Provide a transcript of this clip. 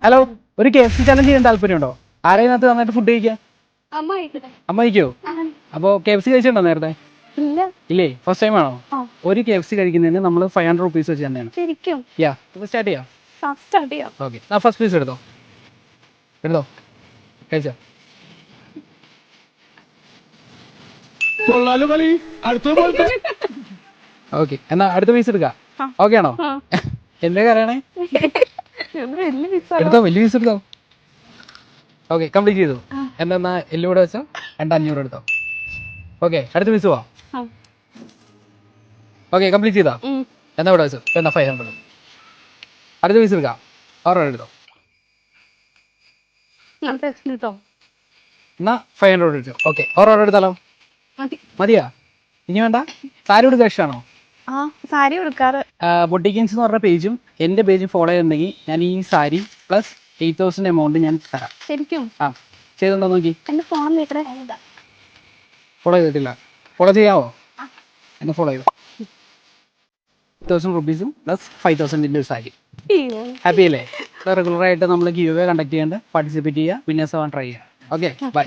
Hello, ഒരു KFC challenge ചെയ്യാൻ താല്പര്യമുണ്ടോ? ആരെയും നന്നായിട്ട് ഫുഡ് കഴിക്കാൻ? അമ്മ കഴിക്കോ? അപ്പോൾ KFC കഴിച്ചിട്ടുണ്ടോ നേരത്തെ? ഇല്ലേ, ഫസ്റ്റ് ടൈം ആണോ? ഒരു KFC കഴിക്കുന്നതിന് നമ്മൾ 500 rupees വെച്ച് തന്നെയാണ്. യാ, സ്റ്റാർട്ട് ചെയ്യാം. ഓക്കെ, ഫസ്റ്റ് പീസ് എടുത്തോ. കഴിച്ചോ? ഓക്കെ, എന്നാ അടുത്ത പീസ് എടുക്കാം. ഓക്കെ ആണോ? എന്താ കറിയണേ? എടുത്തോ, വലിയ പീസ് എടുത്തോ. ഓക്കെ, കംപ്ലീറ്റ് ചെയ്തു. എന്നാ എല്ലൂടെ വെച്ചോ, 500 എടുത്തോ. ഓക്കെ, അടുത്ത പീസ് പോവാം. ഓക്കെ, കംപ്ലീറ്റ് ചെയ്താ? എന്നാ ഇവിടെ വെച്ചോ, എന്നാ 500. അടുത്ത പീസ് എടുക്കാം. ഓർഡർ എടുത്തോ. എന്നാ 500 എടുത്തോ. ഓക്കെ, ഓർഡർ എടുത്താലോ? മതിയാ? ഇനി വേണ്ട? സാരി കൊടുക്കാൻ ഇഷ്ടമാണോ? സാരി കൊടുക്കാറ്. ബൊട്ടിക്കിൻസ് എന്ന് പറഞ്ഞ പേജും എൻ്റെ പേജും ഫോളോ ചെയ്തിട്ടുണ്ടെങ്കിൽ ഞാൻ ഈ സാരി പ്ലസ് 8,000 എമൗണ്ട് ഞാൻ തരാം. ശരിക്കും? ചെയ്തുണ്ടോ നോക്കി. എന്റെ ഫോൺ ഫോളോ ചെയ്തിട്ടില്ല? ഫോളോ ചെയ്യാവോ? എന്നെ ഫോളോ ചെയ്തോ. 8,000 rupees പ്ലസ് 5,000 സാരി. ഹാപ്പി അല്ലേ? റെഗുലർ ആയിട്ട് നമ്മൾ ഗീവ് കണ്ടക്ട് ചെയ്യേണ്ട, പാർട്ടിസിപ്പേറ്റ് ചെയ്യുക, വിന്നേഴ്സ് ആവാൻ ട്രൈ ചെയ്യുക. Okay, by.